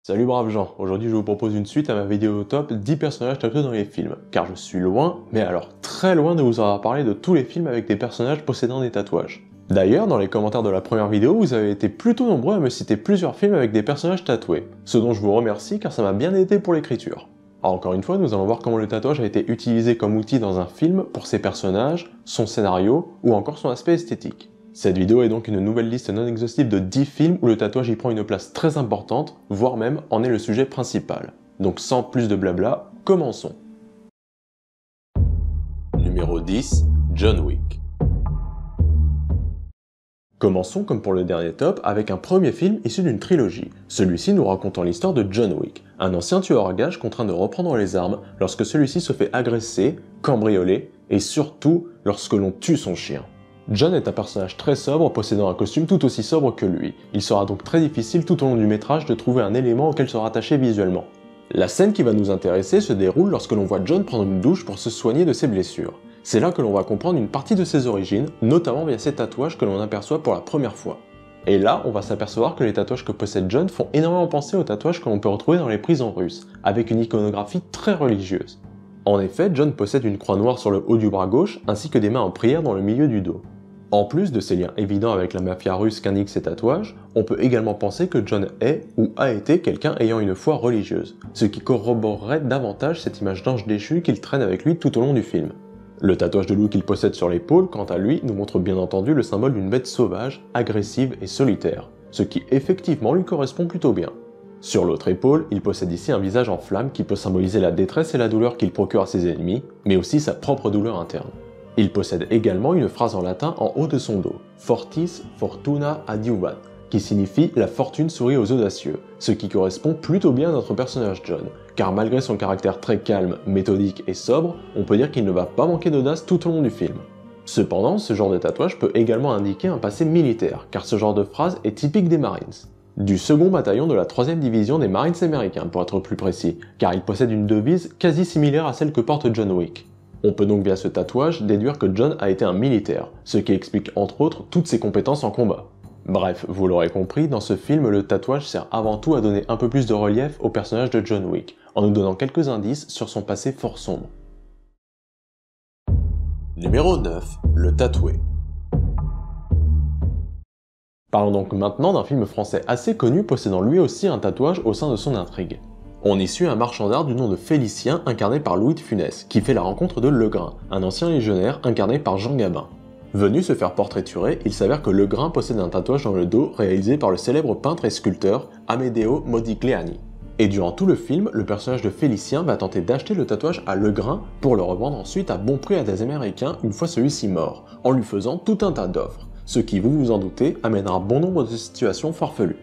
Salut braves gens, aujourd'hui je vous propose une suite à ma vidéo top 10 personnages tatoués dans les films, car je suis loin, mais alors très loin de vous avoir parlé de tous les films avec des personnages possédant des tatouages. D'ailleurs, dans les commentaires de la première vidéo, vous avez été plutôt nombreux à me citer plusieurs films avec des personnages tatoués, ce dont je vous remercie car ça m'a bien aidé pour l'écriture. Alors encore une fois, nous allons voir comment le tatouage a été utilisé comme outil dans un film pour ses personnages, son scénario ou encore son aspect esthétique. Cette vidéo est donc une nouvelle liste non exhaustive de 10 films où le tatouage y prend une place très importante, voire même en est le sujet principal. Donc sans plus de blabla, commençons. Numéro 10, John Wick. Commençons comme pour le dernier top avec un premier film issu d'une trilogie, celui-ci nous racontant l'histoire de John Wick, un ancien tueur à gages contraint de reprendre les armes lorsque celui-ci se fait agresser, cambrioler et surtout lorsque l'on tue son chien. John est un personnage très sobre possédant un costume tout aussi sobre que lui, il sera donc très difficile tout au long du métrage de trouver un élément auquel se rattacher visuellement. La scène qui va nous intéresser se déroule lorsque l'on voit John prendre une douche pour se soigner de ses blessures. C'est là que l'on va comprendre une partie de ses origines, notamment via ses tatouages que l'on aperçoit pour la première fois. Et là, on va s'apercevoir que les tatouages que possède John font énormément penser aux tatouages que l'on peut retrouver dans les prisons russes, avec une iconographie très religieuse. En effet, John possède une croix noire sur le haut du bras gauche, ainsi que des mains en prière dans le milieu du dos. En plus de ces liens évidents avec la mafia russe qu'indiquent ses tatouages, on peut également penser que John est ou a été quelqu'un ayant une foi religieuse, ce qui corroborerait davantage cette image d'ange déchu qu'il traîne avec lui tout au long du film. Le tatouage de loup qu'il possède sur l'épaule, quant à lui, nous montre bien entendu le symbole d'une bête sauvage, agressive et solitaire, ce qui effectivement lui correspond plutôt bien. Sur l'autre épaule, il possède ici un visage en flammes qui peut symboliser la détresse et la douleur qu'il procure à ses ennemis, mais aussi sa propre douleur interne. Il possède également une phrase en latin en haut de son dos, Fortis fortuna adiuvat, qui signifie « la fortune sourit aux audacieux », ce qui correspond plutôt bien à notre personnage John, car malgré son caractère très calme, méthodique et sobre, on peut dire qu'il ne va pas manquer d'audace tout au long du film. Cependant, ce genre de tatouage peut également indiquer un passé militaire, car ce genre de phrase est typique des Marines. Du second bataillon de la 3e division des Marines américains pour être plus précis, car il possède une devise quasi similaire à celle que porte John Wick. On peut donc via ce tatouage déduire que John a été un militaire, ce qui explique entre autres toutes ses compétences en combat. Bref, vous l'aurez compris, dans ce film, le tatouage sert avant tout à donner un peu plus de relief au personnage de John Wick, en nous donnant quelques indices sur son passé fort sombre. Numéro 9, le tatoué. Parlons donc maintenant d'un film français assez connu possédant lui aussi un tatouage au sein de son intrigue. On y suit un marchand d'art du nom de Félicien incarné par Louis de Funès, qui fait la rencontre de Legrain, un ancien légionnaire incarné par Jean Gabin. Venu se faire portraiturer, il s'avère que Legrain possède un tatouage dans le dos réalisé par le célèbre peintre et sculpteur Amedeo Modigliani. Et durant tout le film, le personnage de Félicien va tenter d'acheter le tatouage à Legrain pour le revendre ensuite à bon prix à des Américains une fois celui-ci mort, en lui faisant tout un tas d'offres, ce qui, vous vous en doutez, amènera bon nombre de situations farfelues.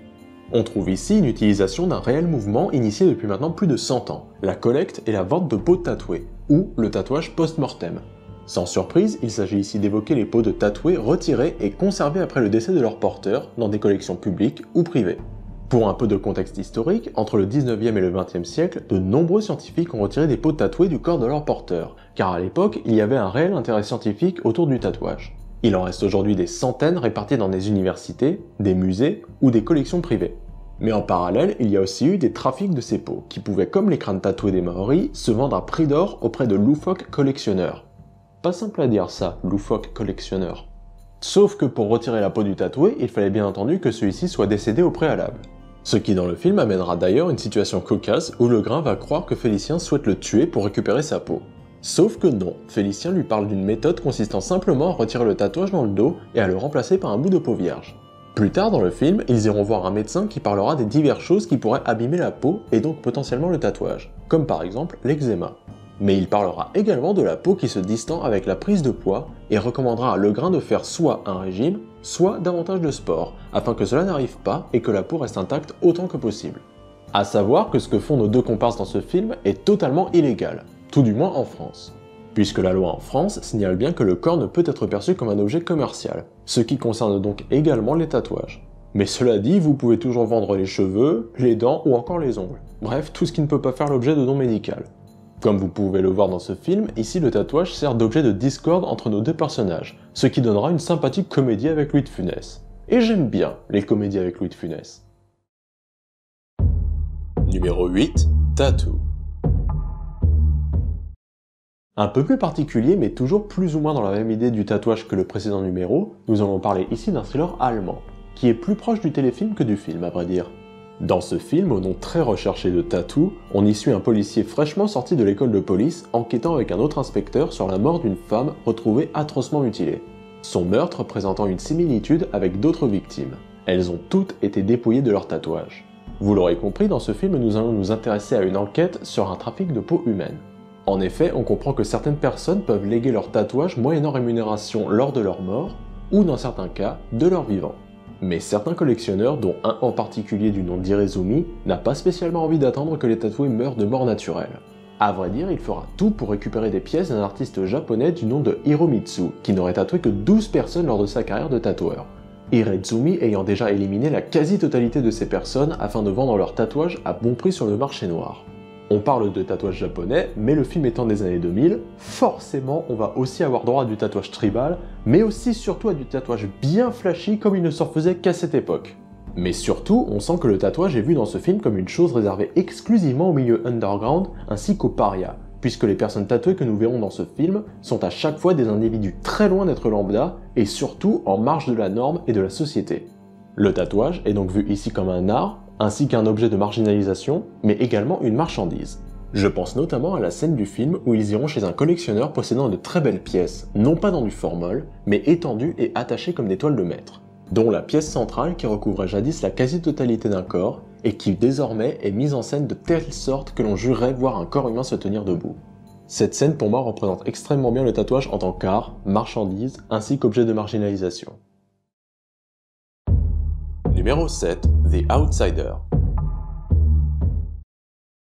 On trouve ici une utilisation d'un réel mouvement initié depuis maintenant plus de 100 ans, la collecte et la vente de peaux tatouées, ou le tatouage post-mortem. Sans surprise, il s'agit ici d'évoquer les peaux de tatoués retirées et conservées après le décès de leur porteur dans des collections publiques ou privées. Pour un peu de contexte historique, entre le 19e et le 20e siècle, de nombreux scientifiques ont retiré des peaux tatouées du corps de leur porteur, car à l'époque, il y avait un réel intérêt scientifique autour du tatouage. Il en reste aujourd'hui des centaines réparties dans des universités, des musées ou des collections privées. Mais en parallèle, il y a aussi eu des trafics de ces peaux, qui pouvaient, comme les crânes tatoués des Maoris, se vendre à prix d'or auprès de loufoques collectionneurs. Pas simple à dire ça, loufoque collectionneur. Sauf que pour retirer la peau du tatoué, il fallait bien entendu que celui-ci soit décédé au préalable. Ce qui dans le film amènera d'ailleurs une situation cocasse où Legrain va croire que Félicien souhaite le tuer pour récupérer sa peau. Sauf que non, Félicien lui parle d'une méthode consistant simplement à retirer le tatouage dans le dos et à le remplacer par un bout de peau vierge. Plus tard dans le film, ils iront voir un médecin qui parlera des diverses choses qui pourraient abîmer la peau et donc potentiellement le tatouage, comme par exemple l'eczéma. Mais il parlera également de la peau qui se distend avec la prise de poids et recommandera à Legrain de faire soit un régime, soit davantage de sport, afin que cela n'arrive pas et que la peau reste intacte autant que possible. A savoir que ce que font nos deux comparses dans ce film est totalement illégal, tout du moins en France. Puisque la loi en France signale bien que le corps ne peut être perçu comme un objet commercial, ce qui concerne donc également les tatouages. Mais cela dit, vous pouvez toujours vendre les cheveux, les dents ou encore les ongles. Bref, tout ce qui ne peut pas faire l'objet de nom médical. Comme vous pouvez le voir dans ce film, ici le tatouage sert d'objet de discorde entre nos deux personnages, ce qui donnera une sympathique comédie avec Louis de Funès. Et j'aime bien les comédies avec Louis de Funès. Numéro 8. Tattoo. Un peu plus particulier, mais toujours plus ou moins dans la même idée du tatouage que le précédent numéro, nous allons parler ici d'un thriller allemand, qui est plus proche du téléfilm que du film à vrai dire. Dans ce film, au nom très recherché de Tattoo, on y suit un policier fraîchement sorti de l'école de police enquêtant avec un autre inspecteur sur la mort d'une femme retrouvée atrocement mutilée. Son meurtre présentant une similitude avec d'autres victimes. Elles ont toutes été dépouillées de leurs tatouages. Vous l'aurez compris, dans ce film, nous allons nous intéresser à une enquête sur un trafic de peau humaine. En effet, on comprend que certaines personnes peuvent léguer leurs tatouages moyennant rémunération lors de leur mort, ou dans certains cas, de leur vivant. Mais certains collectionneurs, dont un en particulier du nom d'Irezumi, n'a pas spécialement envie d'attendre que les tatoués meurent de mort naturelle. À vrai dire, il fera tout pour récupérer des pièces d'un artiste japonais du nom de Hiromitsu, qui n'aurait tatoué que 12 personnes lors de sa carrière de tatoueur. Irezumi ayant déjà éliminé la quasi-totalité de ces personnes afin de vendre leurs tatouages à bon prix sur le marché noir. On parle de tatouage japonais, mais le film étant des années 2000, forcément on va aussi avoir droit à du tatouage tribal, mais aussi surtout à du tatouage bien flashy comme il ne s'en faisait qu'à cette époque. Mais surtout, on sent que le tatouage est vu dans ce film comme une chose réservée exclusivement au milieu underground ainsi qu'aux parias, puisque les personnes tatouées que nous verrons dans ce film sont à chaque fois des individus très loin d'être lambda et surtout en marge de la norme et de la société. Le tatouage est donc vu ici comme un art, ainsi qu'un objet de marginalisation, mais également une marchandise. Je pense notamment à la scène du film où ils iront chez un collectionneur possédant de très belles pièces, non pas dans du formol, mais étendues et attachées comme des toiles de maître, dont la pièce centrale qui recouvrait jadis la quasi-totalité d'un corps, et qui désormais est mise en scène de telle sorte que l'on jurerait voir un corps humain se tenir debout. Cette scène pour moi représente extrêmement bien le tatouage en tant qu'art, marchandise, ainsi qu'objet de marginalisation. Numéro 7. The Outsider.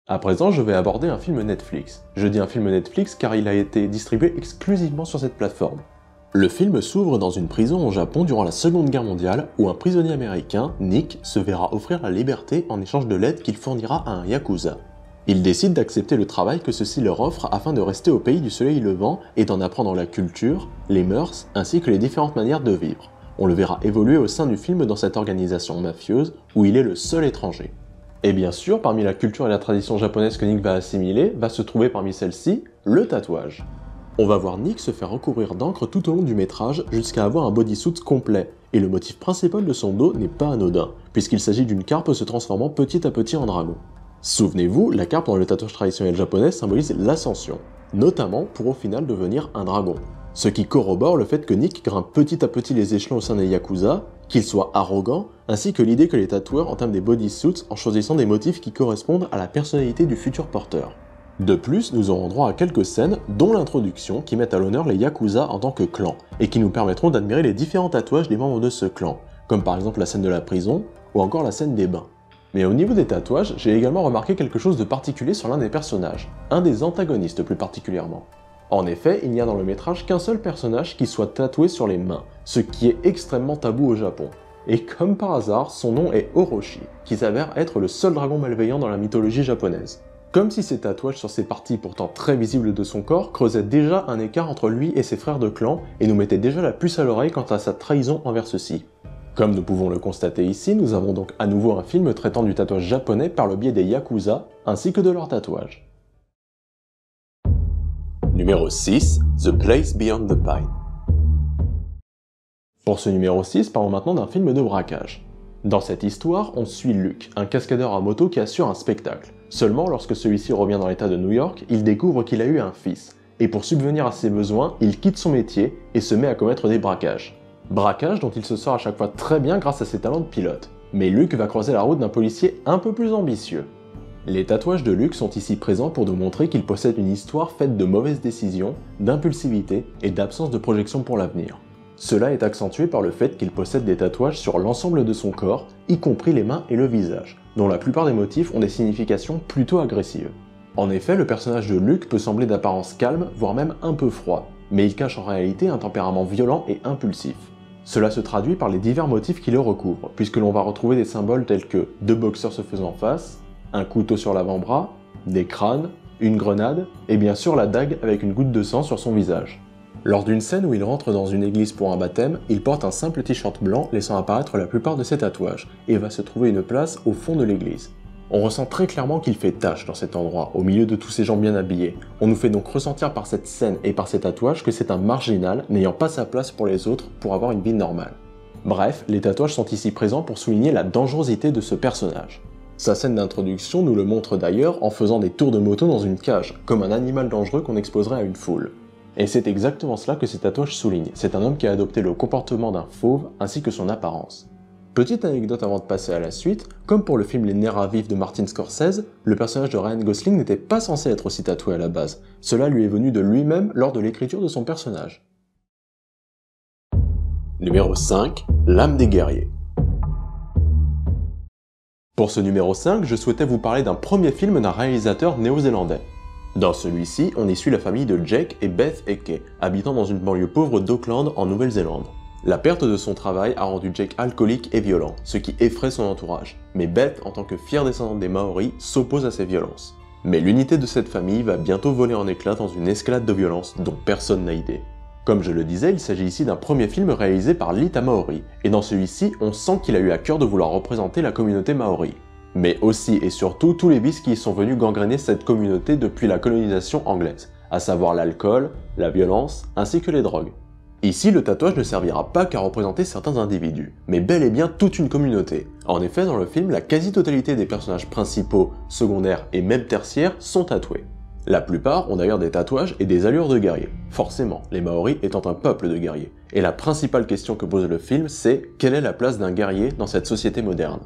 À présent, je vais aborder un film Netflix. Je dis un film Netflix car il a été distribué exclusivement sur cette plateforme. Le film s'ouvre dans une prison au Japon durant la Seconde Guerre mondiale où un prisonnier américain, Nick, se verra offrir la liberté en échange de l'aide qu'il fournira à un yakuza. Il décide d'accepter le travail que ceux-ci leur offrent afin de rester au pays du soleil levant et d'en apprendre la culture, les mœurs ainsi que les différentes manières de vivre. On le verra évoluer au sein du film dans cette organisation mafieuse où il est le seul étranger. Et bien sûr, parmi la culture et la tradition japonaise que Nick va assimiler, va se trouver parmi celles-ci, le tatouage. On va voir Nick se faire recouvrir d'encre tout au long du métrage jusqu'à avoir un bodysuit complet, et le motif principal de son dos n'est pas anodin, puisqu'il s'agit d'une carpe se transformant petit à petit en dragon. Souvenez-vous, la carpe dans le tatouage traditionnel japonais symbolise l'ascension, notamment pour au final devenir un dragon. Ce qui corrobore le fait que Nick grimpe petit à petit les échelons au sein des Yakuza, qu'il soit arrogant, ainsi que l'idée que les tatoueurs entament des bodysuits en choisissant des motifs qui correspondent à la personnalité du futur porteur. De plus, nous aurons droit à quelques scènes, dont l'introduction, qui mettent à l'honneur les Yakuza en tant que clan, et qui nous permettront d'admirer les différents tatouages des membres de ce clan, comme par exemple la scène de la prison, ou encore la scène des bains. Mais au niveau des tatouages, j'ai également remarqué quelque chose de particulier sur l'un des personnages, un des antagonistes plus particulièrement. En effet, il n'y a dans le métrage qu'un seul personnage qui soit tatoué sur les mains, ce qui est extrêmement tabou au Japon. Et comme par hasard, son nom est Orochi, qui s'avère être le seul dragon malveillant dans la mythologie japonaise. Comme si ces tatouages sur ces parties pourtant très visibles de son corps creusaient déjà un écart entre lui et ses frères de clan et nous mettaient déjà la puce à l'oreille quant à sa trahison envers ceux-ci. Comme nous pouvons le constater ici, nous avons donc à nouveau un film traitant du tatouage japonais par le biais des Yakuza, ainsi que de leurs tatouages. Numéro 6. The Place Beyond the Pine. Pour ce numéro 6, parlons maintenant d'un film de braquage. Dans cette histoire, on suit Luke, un cascadeur à moto qui assure un spectacle. Seulement, lorsque celui-ci revient dans l'état de New York, il découvre qu'il a eu un fils. Et pour subvenir à ses besoins, il quitte son métier et se met à commettre des braquages. Braquages dont il se sort à chaque fois très bien grâce à ses talents de pilote. Mais Luke va croiser la route d'un policier un peu plus ambitieux. Les tatouages de Luke sont ici présents pour nous montrer qu'il possède une histoire faite de mauvaises décisions, d'impulsivité et d'absence de projection pour l'avenir. Cela est accentué par le fait qu'il possède des tatouages sur l'ensemble de son corps, y compris les mains et le visage, dont la plupart des motifs ont des significations plutôt agressives. En effet, le personnage de Luke peut sembler d'apparence calme, voire même un peu froid, mais il cache en réalité un tempérament violent et impulsif. Cela se traduit par les divers motifs qui le recouvrent, puisque l'on va retrouver des symboles tels que deux boxeurs se faisant face, un couteau sur l'avant-bras, des crânes, une grenade, et bien sûr la dague avec une goutte de sang sur son visage. Lors d'une scène où il rentre dans une église pour un baptême, il porte un simple t-shirt blanc laissant apparaître la plupart de ses tatouages, et va se trouver une place au fond de l'église. On ressent très clairement qu'il fait tache dans cet endroit, au milieu de tous ces gens bien habillés. On nous fait donc ressentir par cette scène et par ces tatouages que c'est un marginal n'ayant pas sa place pour les autres pour avoir une vie normale. Bref, les tatouages sont ici présents pour souligner la dangerosité de ce personnage. Sa scène d'introduction nous le montre d'ailleurs en faisant des tours de moto dans une cage, comme un animal dangereux qu'on exposerait à une foule. Et c'est exactement cela que ces tatouages soulignent, c'est un homme qui a adopté le comportement d'un fauve ainsi que son apparence. Petite anecdote avant de passer à la suite, comme pour le film Les Nerfs à vif de Martin Scorsese, le personnage de Ryan Gosling n'était pas censé être aussi tatoué à la base, cela lui est venu de lui-même lors de l'écriture de son personnage. Numéro 5, l'âme des guerriers. Pour ce numéro 5, je souhaitais vous parler d'un premier film d'un réalisateur néo-zélandais. Dans celui-ci, on y suit la famille de Jake et Beth Eke, habitant dans une banlieue pauvre d'Auckland en Nouvelle-Zélande. La perte de son travail a rendu Jake alcoolique et violent, ce qui effraie son entourage. Mais Beth, en tant que fière descendante des Maoris, s'oppose à ces violences. Mais l'unité de cette famille va bientôt voler en éclats dans une escalade de violence dont personne n'a idée. Comme je le disais, il s'agit ici d'un premier film réalisé par Lita Maori, et dans celui-ci, on sent qu'il a eu à cœur de vouloir représenter la communauté Maori. Mais aussi et surtout tous les vices qui sont venus gangréner cette communauté depuis la colonisation anglaise, à savoir l'alcool, la violence, ainsi que les drogues. Ici, le tatouage ne servira pas qu'à représenter certains individus, mais bel et bien toute une communauté. En effet, dans le film, la quasi-totalité des personnages principaux, secondaires et même tertiaires sont tatoués. La plupart ont d'ailleurs des tatouages et des allures de guerriers, forcément, les Maoris étant un peuple de guerriers. Et la principale question que pose le film, c'est quelle est la place d'un guerrier dans cette société moderne ?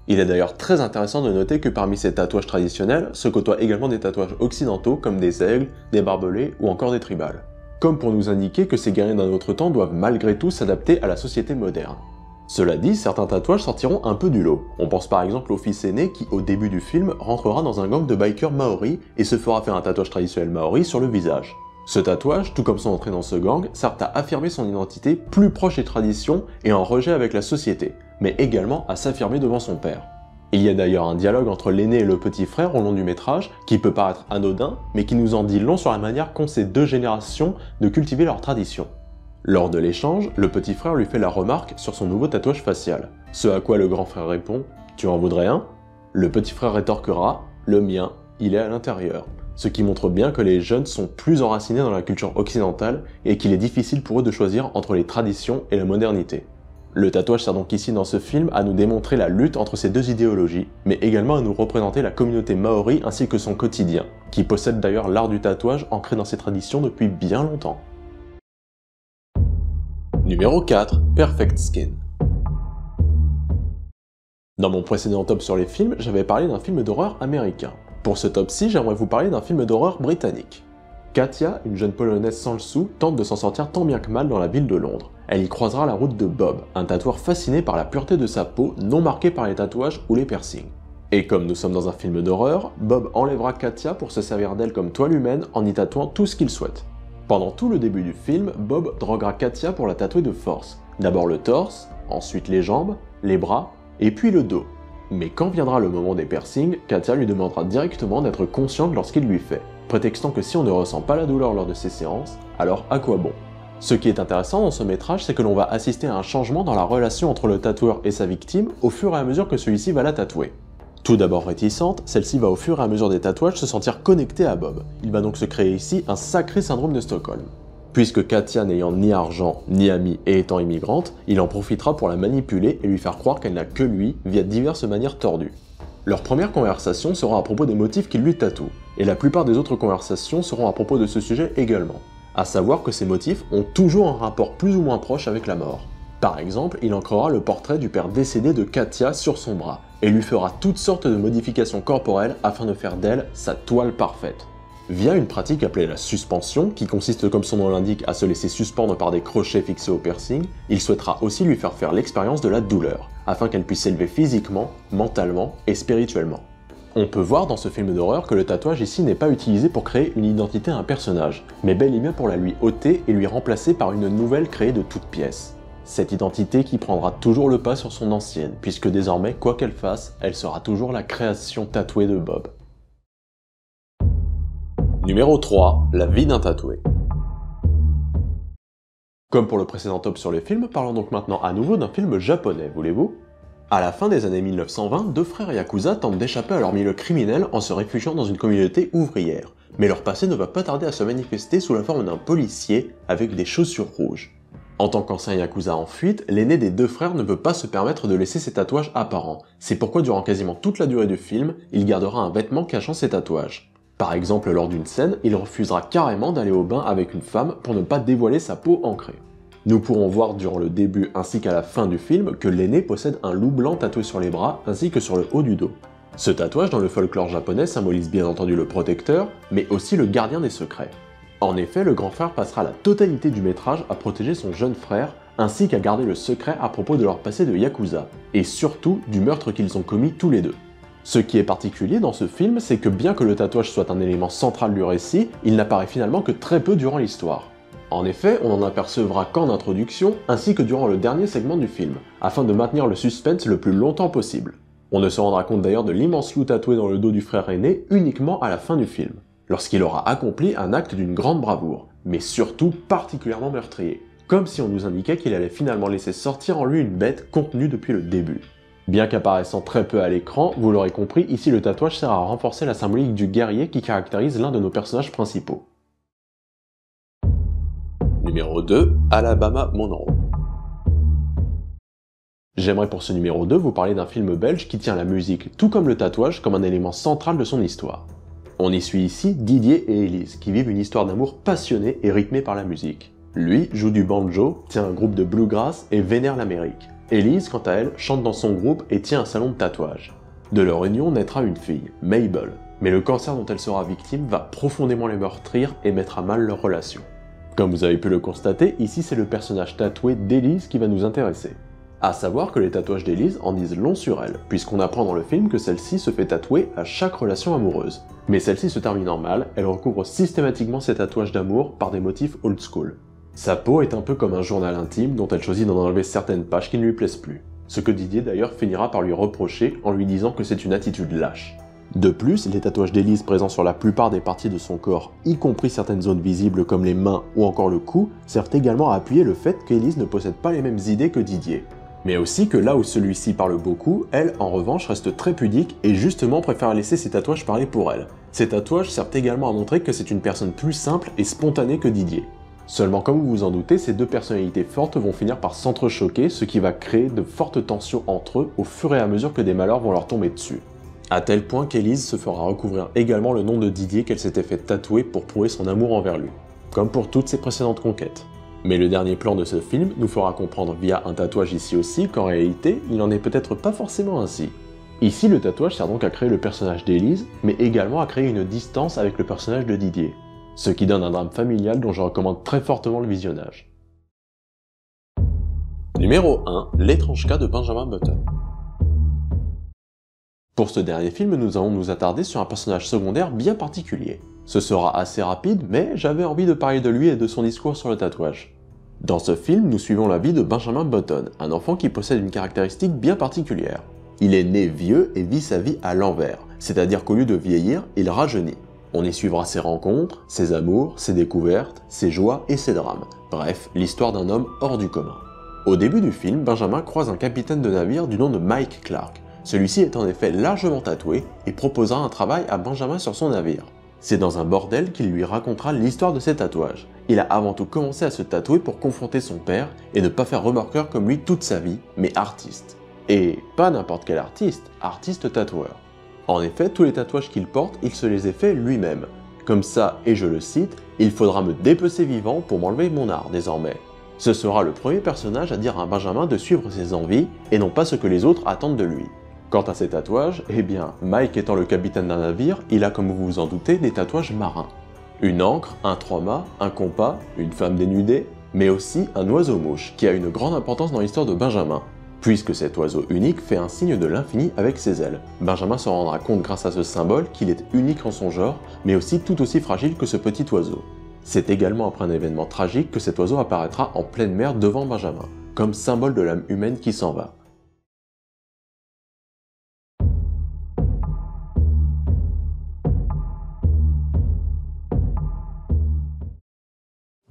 Il est d'ailleurs très intéressant de noter que parmi ces tatouages traditionnels, se côtoient également des tatouages occidentaux comme des aigles, des barbelés ou encore des tribales. Comme pour nous indiquer que ces guerriers d'un autre temps doivent malgré tout s'adapter à la société moderne. Cela dit, certains tatouages sortiront un peu du lot. On pense par exemple au fils aîné qui, au début du film, rentrera dans un gang de bikers maoris et se fera faire un tatouage traditionnel maori sur le visage. Ce tatouage, tout comme son entrée dans ce gang, sert à affirmer son identité plus proche des traditions et en rejet avec la société, mais également à s'affirmer devant son père. Il y a d'ailleurs un dialogue entre l'aîné et le petit frère au long du métrage, qui peut paraître anodin, mais qui nous en dit long sur la manière qu'ont ces deux générations de cultiver leurs traditions. Lors de l'échange, le petit frère lui fait la remarque sur son nouveau tatouage facial, ce à quoi le grand frère répond « Tu en voudrais un ?» Le petit frère rétorquera « Le mien, il est à l'intérieur », ce qui montre bien que les jeunes sont plus enracinés dans la culture occidentale et qu'il est difficile pour eux de choisir entre les traditions et la modernité. Le tatouage sert donc ici dans ce film à nous démontrer la lutte entre ces deux idéologies, mais également à nous représenter la communauté maori ainsi que son quotidien, qui possède d'ailleurs l'art du tatouage ancré dans ses traditions depuis bien longtemps. Numéro 4, Perfect Skin. Dans mon précédent top sur les films, j'avais parlé d'un film d'horreur américain. Pour ce top-ci, j'aimerais vous parler d'un film d'horreur britannique. Katia, une jeune polonaise sans le sou, tente de s'en sortir tant bien que mal dans la ville de Londres. Elle y croisera la route de Bob, un tatoueur fasciné par la pureté de sa peau, non marquée par les tatouages ou les piercings. Et comme nous sommes dans un film d'horreur, Bob enlèvera Katia pour se servir d'elle comme toile humaine en y tatouant tout ce qu'il souhaite. Pendant tout le début du film, Bob droguera Katia pour la tatouer de force. D'abord le torse, ensuite les jambes, les bras, et puis le dos. Mais quand viendra le moment des piercings, Katia lui demandera directement d'être consciente lorsqu'il lui fait, prétextant que si on ne ressent pas la douleur lors de ces séances, alors à quoi bon ? Ce qui est intéressant dans ce métrage, c'est que l'on va assister à un changement dans la relation entre le tatoueur et sa victime au fur et à mesure que celui-ci va la tatouer. Tout d'abord réticente, celle-ci va au fur et à mesure des tatouages se sentir connectée à Bob. Il va donc se créer ici un sacré syndrome de Stockholm. Puisque Katia n'ayant ni argent, ni amis et étant immigrante, il en profitera pour la manipuler et lui faire croire qu'elle n'a que lui via diverses manières tordues. Leur première conversation sera à propos des motifs qui lui tatouent, et la plupart des autres conversations seront à propos de ce sujet également. À savoir que ces motifs ont toujours un rapport plus ou moins proche avec la mort. Par exemple, il ancrera le portrait du père décédé de Katia sur son bras, et lui fera toutes sortes de modifications corporelles afin de faire d'elle sa toile parfaite. Via une pratique appelée la suspension, qui consiste comme son nom l'indique à se laisser suspendre par des crochets fixés au piercing, il souhaitera aussi lui faire l'expérience de la douleur, afin qu'elle puisse s'élever physiquement, mentalement et spirituellement. On peut voir dans ce film d'horreur que le tatouage ici n'est pas utilisé pour créer une identité à un personnage, mais bel et bien pour la lui ôter et lui remplacer par une nouvelle créée de toutes pièces. Cette identité qui prendra toujours le pas sur son ancienne, puisque désormais, quoi qu'elle fasse, elle sera toujours la création tatouée de Bob. Numéro 3, la vie d'un tatoué. Comme pour le précédent top sur les films, parlons donc maintenant à nouveau d'un film japonais, voulez-vous ? À la fin des années 1920, deux frères Yakuza tentent d'échapper à leur milieu criminel en se réfugiant dans une communauté ouvrière. Mais leur passé ne va pas tarder à se manifester sous la forme d'un policier avec des chaussures rouges. En tant qu'ancien Yakuza en fuite, l'aîné des deux frères ne peut pas se permettre de laisser ses tatouages apparents. C'est pourquoi durant quasiment toute la durée du film, il gardera un vêtement cachant ses tatouages. Par exemple, lors d'une scène, il refusera carrément d'aller au bain avec une femme pour ne pas dévoiler sa peau ancrée. Nous pourrons voir durant le début ainsi qu'à la fin du film que l'aîné possède un loup blanc tatoué sur les bras ainsi que sur le haut du dos. Ce tatouage dans le folklore japonais symbolise bien entendu le protecteur, mais aussi le gardien des secrets. En effet, le grand frère passera la totalité du métrage à protéger son jeune frère, ainsi qu'à garder le secret à propos de leur passé de Yakuza, et surtout du meurtre qu'ils ont commis tous les deux. Ce qui est particulier dans ce film, c'est que bien que le tatouage soit un élément central du récit, il n'apparaît finalement que très peu durant l'histoire. En effet, on n'en apercevra qu'en introduction, ainsi que durant le dernier segment du film, afin de maintenir le suspense le plus longtemps possible. On ne se rendra compte d'ailleurs de l'immense loup tatoué dans le dos du frère aîné uniquement à la fin du film, lorsqu'il aura accompli un acte d'une grande bravoure, mais surtout particulièrement meurtrier, comme si on nous indiquait qu'il allait finalement laisser sortir en lui une bête contenue depuis le début. Bien qu'apparaissant très peu à l'écran, vous l'aurez compris, ici le tatouage sert à renforcer la symbolique du guerrier qui caractérise l'un de nos personnages principaux. Numéro 2, Alabama Monroe. J'aimerais pour ce numéro 2 vous parler d'un film belge qui tient la musique, tout comme le tatouage, comme un élément central de son histoire. On y suit ici Didier et Elise, qui vivent une histoire d'amour passionnée et rythmée par la musique. Lui joue du banjo, tient un groupe de bluegrass et vénère l'Amérique. Elise, quant à elle, chante dans son groupe et tient un salon de tatouage. De leur union naîtra une fille, Mabel, mais le cancer dont elle sera victime va profondément les meurtrir et mettre à mal leur relation. Comme vous avez pu le constater, ici c'est le personnage tatoué d'Elise qui va nous intéresser. A savoir que les tatouages d'Elise en disent long sur elle, puisqu'on apprend dans le film que celle-ci se fait tatouer à chaque relation amoureuse. Mais celle-ci se terminant mal, elle recouvre systématiquement ses tatouages d'amour par des motifs old school. Sa peau est un peu comme un journal intime dont elle choisit d'en enlever certaines pages qui ne lui plaisent plus. Ce que Didier d'ailleurs finira par lui reprocher en lui disant que c'est une attitude lâche. De plus, les tatouages d'Elise présents sur la plupart des parties de son corps, y compris certaines zones visibles comme les mains ou encore le cou, servent également à appuyer le fait qu'Elise ne possède pas les mêmes idées que Didier. Mais aussi que là où celui-ci parle beaucoup, elle, en revanche, reste très pudique et justement préfère laisser ses tatouages parler pour elle. Ces tatouages servent également à montrer que c'est une personne plus simple et spontanée que Didier. Seulement comme vous vous en doutez, ces deux personnalités fortes vont finir par s'entrechoquer, ce qui va créer de fortes tensions entre eux au fur et à mesure que des malheurs vont leur tomber dessus. À tel point qu'Elise se fera recouvrir également le nom de Didier qu'elle s'était fait tatouer pour prouver son amour envers lui, comme pour toutes ses précédentes conquêtes. Mais le dernier plan de ce film nous fera comprendre via un tatouage ici aussi qu'en réalité, il n'en est peut-être pas forcément ainsi. Ici, le tatouage sert donc à créer le personnage d'Elise, mais également à créer une distance avec le personnage de Didier, ce qui donne un drame familial dont je recommande très fortement le visionnage. Numéro 1, L'étrange cas de Benjamin Button. Pour ce dernier film, nous allons nous attarder sur un personnage secondaire bien particulier. Ce sera assez rapide, mais j'avais envie de parler de lui et de son discours sur le tatouage. Dans ce film, nous suivons la vie de Benjamin Button, un enfant qui possède une caractéristique bien particulière. Il est né vieux et vit sa vie à l'envers, c'est-à-dire qu'au lieu de vieillir, il rajeunit. On y suivra ses rencontres, ses amours, ses découvertes, ses joies et ses drames. Bref, l'histoire d'un homme hors du commun. Au début du film, Benjamin croise un capitaine de navire du nom de Mike Clark. Celui-ci est en effet largement tatoué et proposera un travail à Benjamin sur son navire. C'est dans un bordel qu'il lui racontera l'histoire de ses tatouages. Il a avant tout commencé à se tatouer pour confronter son père et ne pas faire remorqueur comme lui toute sa vie, mais artiste. Et pas n'importe quel artiste, artiste tatoueur. En effet, tous les tatouages qu'il porte, il se les est fait lui-même. Comme ça, et je le cite, « Il faudra me dépecer vivant pour m'enlever mon art désormais ». Ce sera le premier personnage à dire à Benjamin de suivre ses envies et non pas ce que les autres attendent de lui. Quant à ses tatouages, eh bien, Mike étant le capitaine d'un navire, il a comme vous vous en doutez des tatouages marins. Une ancre, un trois-mâts, un compas, une femme dénudée, mais aussi un oiseau-mouche qui a une grande importance dans l'histoire de Benjamin, puisque cet oiseau unique fait un signe de l'infini avec ses ailes. Benjamin se rendra compte grâce à ce symbole qu'il est unique en son genre, mais aussi tout aussi fragile que ce petit oiseau. C'est également après un événement tragique que cet oiseau apparaîtra en pleine mer devant Benjamin, comme symbole de l'âme humaine qui s'en va.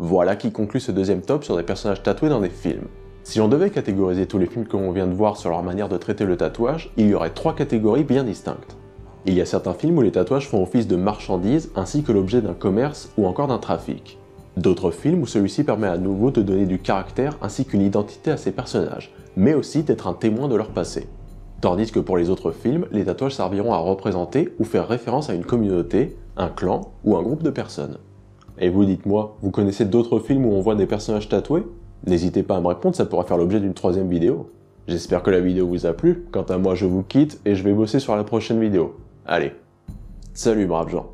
Voilà qui conclut ce deuxième top sur des personnages tatoués dans des films. Si on devait catégoriser tous les films que l'on vient de voir sur leur manière de traiter le tatouage, il y aurait 3 catégories bien distinctes. Il y a certains films où les tatouages font office de marchandises ainsi que l'objet d'un commerce ou encore d'un trafic. D'autres films où celui-ci permet à nouveau de donner du caractère ainsi qu'une identité à ses personnages, mais aussi d'être un témoin de leur passé. Tandis que pour les autres films, les tatouages serviront à représenter ou faire référence à une communauté, un clan ou un groupe de personnes. Et vous dites-moi, vous connaissez d'autres films où on voit des personnages tatoués? N'hésitez pas à me répondre, ça pourra faire l'objet d'une 3e vidéo. J'espère que la vidéo vous a plu, quant à moi je vous quitte et je vais bosser sur la prochaine vidéo. Allez, salut braves gens.